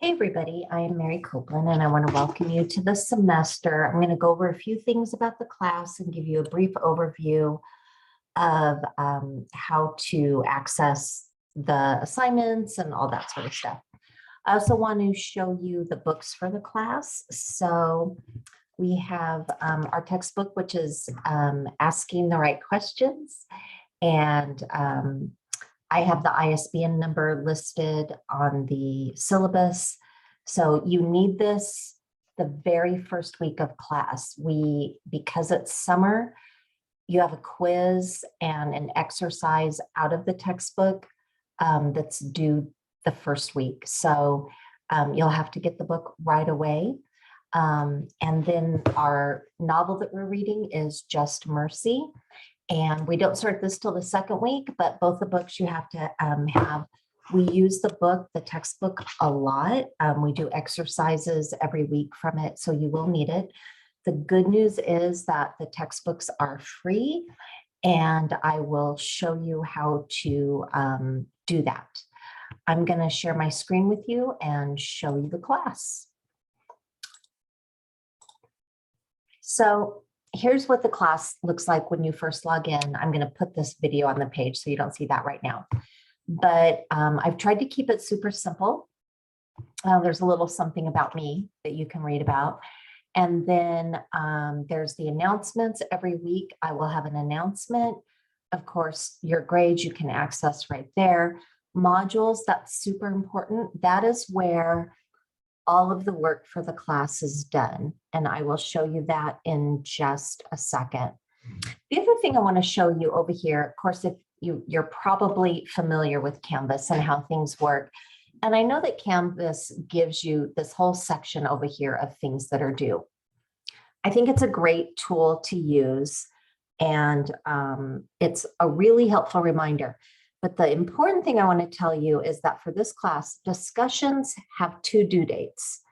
Hey everybody, I am Mary Copeland and I want to welcome you to the semester. I'm going to go over a few things about the class and give you a brief overview of how to access the assignments and all that sort of stuff. I also want to show you the books for the class. So we have our textbook, which is Asking the Right Questions. And I have the ISBN number listed on the syllabus. So you need this the very first week of class. Because it's summer, you have a quiz and an exercise out of the textbook that's due the first week. So you'll have to get the book right away. And then our novel that we're reading is Just Mercy. And we don't start this till the second week, but both the books you have to have. We use the textbook a lot. We do exercises every week from it, so you will need it. The good news is that the textbooks are free, and I will show you how to do that. I'm going to share my screen with you and show you the class. So here's what the class looks like when you first log in. I'm going to put this video on the page so you don't see that right now. But I've tried to keep it super simple. There's a little something about me that you can read about. And then there's the announcements. Every week I will have an announcement. Of course, your grades you can access right there. Modules, that's super important. That is where all of the work for the class is done. And I will show you that in just a second. The other thing I want to show you over here, of course, if you're probably familiar with Canvas and how things work. And I know that Canvas gives you this whole section over here of things that are due. I think it's a great tool to use, and it's a really helpful reminder. But the important thing I want to tell you is that for this class, discussions have 2 due dates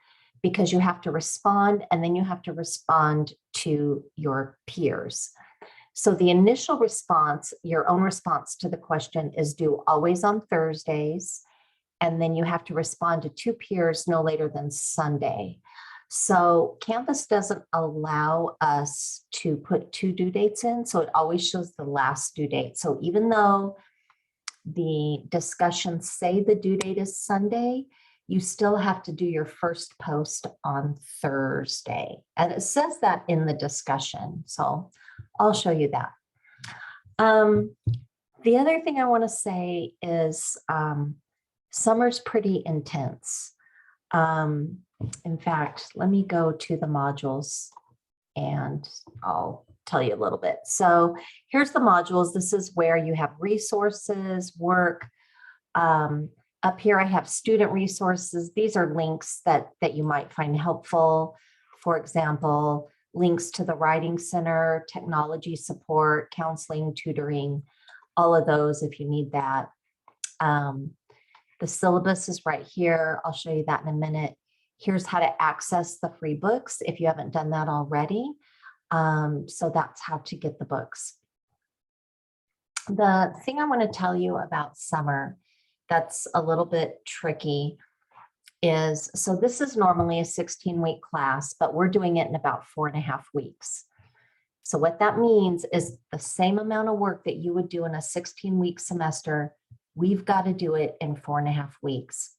because you have to respond and then you have to respond to your peers. So the initial response, your own response to the question, is due always on Thursdays. And then you have to respond to 2 peers no later than Sunday. So Canvas doesn't allow us to put 2 due dates in. So it always shows the last due date. So even though the discussions say the due date is Sunday, you still have to do your first post on Thursday. And it says that in the discussion. So I'll show you that. The other thing I want to say is summer's pretty intense. In fact, let me go to the modules and I'll tell you a little bit. So here's the modules. This is where you have resources, work. Up here, I have student resources. These are links that you might find helpful. For example, links to the Writing Center, technology support, counseling, tutoring, all of those if you need that. The syllabus is right here. I'll show you that in a minute. Here's how to access the free books if you haven't done that already. So that's how to get the books. The thing I want to tell you about summer that's a little bit tricky is, so this is normally a 16-week class, but we're doing it in about 4.5 weeks. So what that means is the same amount of work that you would do in a 16-week semester, we've got to do it in 4.5 weeks.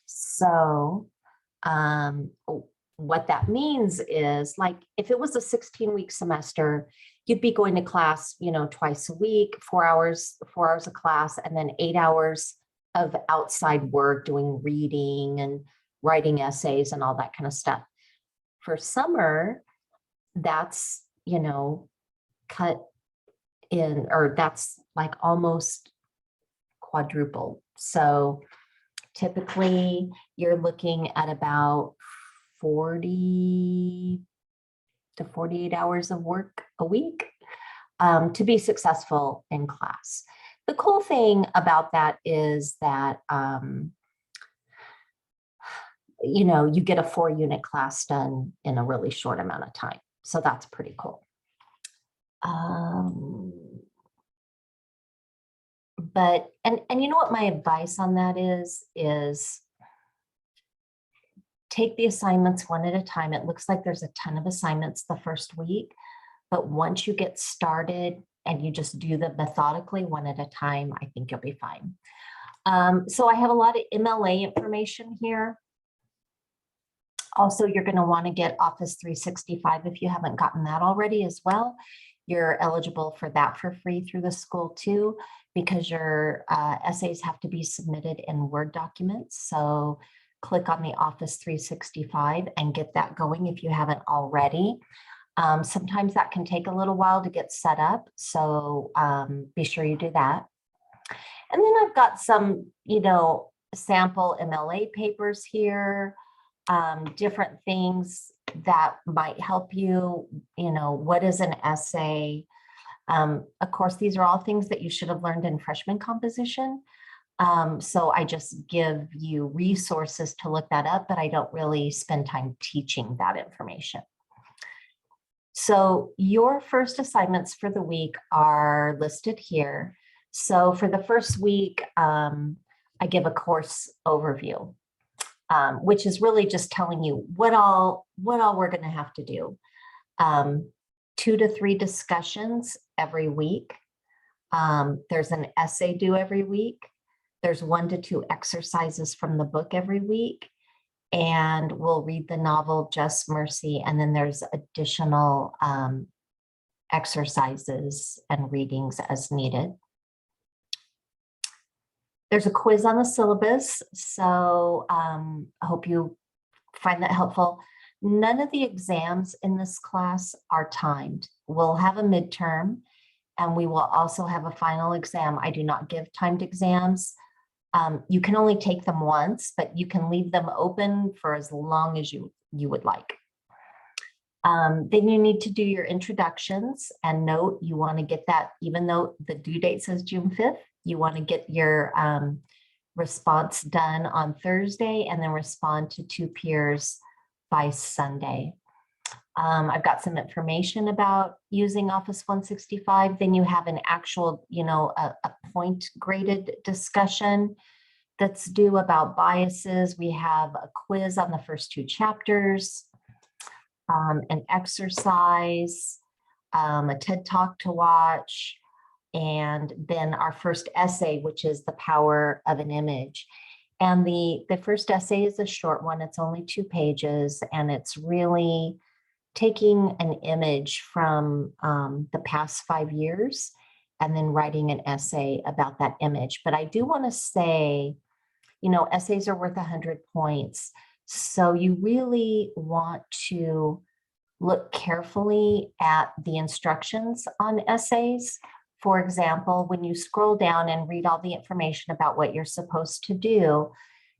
So what that means is, like, if it was a 16-week semester, you'd be going to class, twice a week, 4 hours of class, and then 8 hours of outside work, doing reading and writing essays and all that kind of stuff. For summer, that's, cut in, or that's like almost quadruple. So typically you're looking at about 40 to 48 hours of work a week to be successful in class. The cool thing about that is that, you get a 4-unit class done in a really short amount of time. So that's pretty cool. But you know what my advice on that is take the assignments one at a time. It looks like there's a ton of assignments the first week, but once you get started and you just do them methodically one at a time, I think you'll be fine. So I have a lot of MLA information here. Also, you're going to want to get Office 365 if you haven't gotten that already as well. You're eligible for that for free through the school too, because your essays have to be submitted in Word documents. So click on the Office 365 and get that going if you haven't already. Sometimes that can take a little while to get set up. So be sure you do that. And then I've got some, sample MLA papers here, different things that might help you, what is an essay? Of course, these are all things that you should have learned in freshman composition. So I just give you resources to look that up, but I don't really spend time teaching that information. So your first assignments for the week are listed here. So for the first week, I give a course overview, which is really just telling you what all we're going to have to do. 2 to 3 discussions every week. There's an essay due every week. There's 1 to 2 exercises from the book every week. And we'll read the novel Just Mercy. And then there's additional exercises and readings as needed. There's a quiz on the syllabus, so I hope you find that helpful. None of the exams in this class are timed. We'll have a midterm, and we will also have a final exam. I do not give timed exams. You can only take them once, but you can leave them open for as long as you would like. Then you need to do your introductions, and note you want to get that, even though the due date says June 5th, you want to get your response done on Thursday and then respond to 2 peers by Sunday. I've got some information about using Office 165. Then you have an actual, a point graded discussion that's due about biases. We have a quiz on the first 2 chapters, an exercise, a TED Talk to watch, and then our first essay, which is The Power of an Image. And the first essay is a short one. It's only 2 pages, and it's really taking an image from the past 5 years and then writing an essay about that image. But I do want to say, essays are worth 100 points. So you really want to look carefully at the instructions on essays. For example, when you scroll down and read all the information about what you're supposed to do,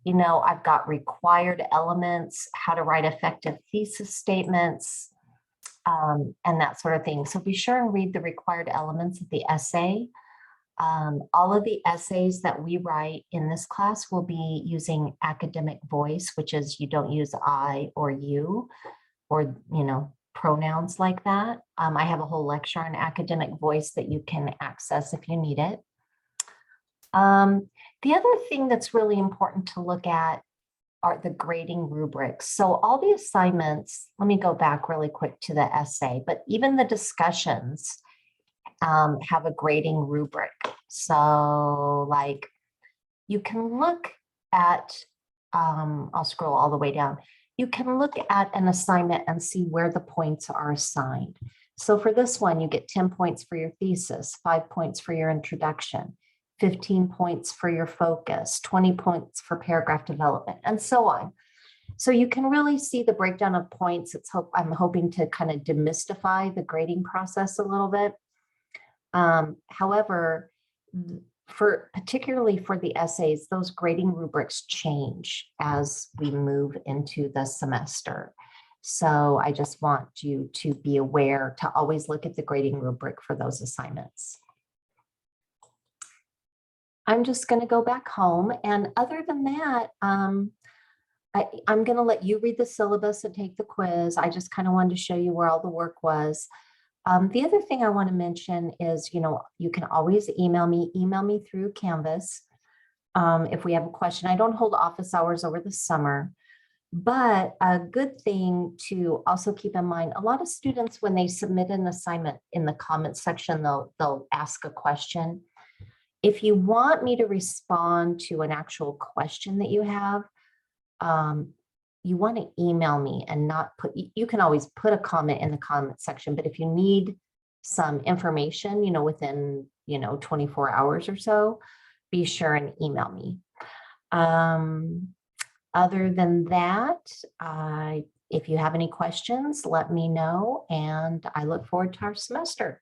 I've got required elements, how to write effective thesis statements, and that sort of thing. So be sure and read the required elements of the essay. All of the essays that we write in this class will be using academic voice, which is you don't use I or you or, pronouns like that. I have a whole lecture on academic voice that you can access if you need it. The other thing that's really important to look at are the grading rubrics. So all the assignments, let me go back really quick to the essay, but even the discussions have a grading rubric. So like you can look at, I'll scroll all the way down. You can look at an assignment and see where the points are assigned. So for this one, you get 10 points for your thesis, 5 points for your introduction, 15 points for your focus, 20 points for paragraph development, and so on. So you can really see the breakdown of points. I'm hoping to kind of demystify the grading process a little bit. However, particularly for the essays, those grading rubrics change as we move into the semester. So I just want you to be aware to always look at the grading rubric for those assignments. I'm just going to go back home. And other than that, I'm going to let you read the syllabus and take the quiz. I just kind of wanted to show you where all the work was. The other thing I want to mention is, you can always email me through Canvas if we have a question. I don't hold office hours over the summer. But a good thing to also keep in mind, a lot of students, when they submit an assignment in the comments section, they'll ask a question. If you want me to respond to an actual question that you have, you want to email me and not put, you can always put a comment in the comment section, but if you need some information, within, 24 hours or so, be sure and email me. Other than that, if you have any questions, let me know, and I look forward to our semester.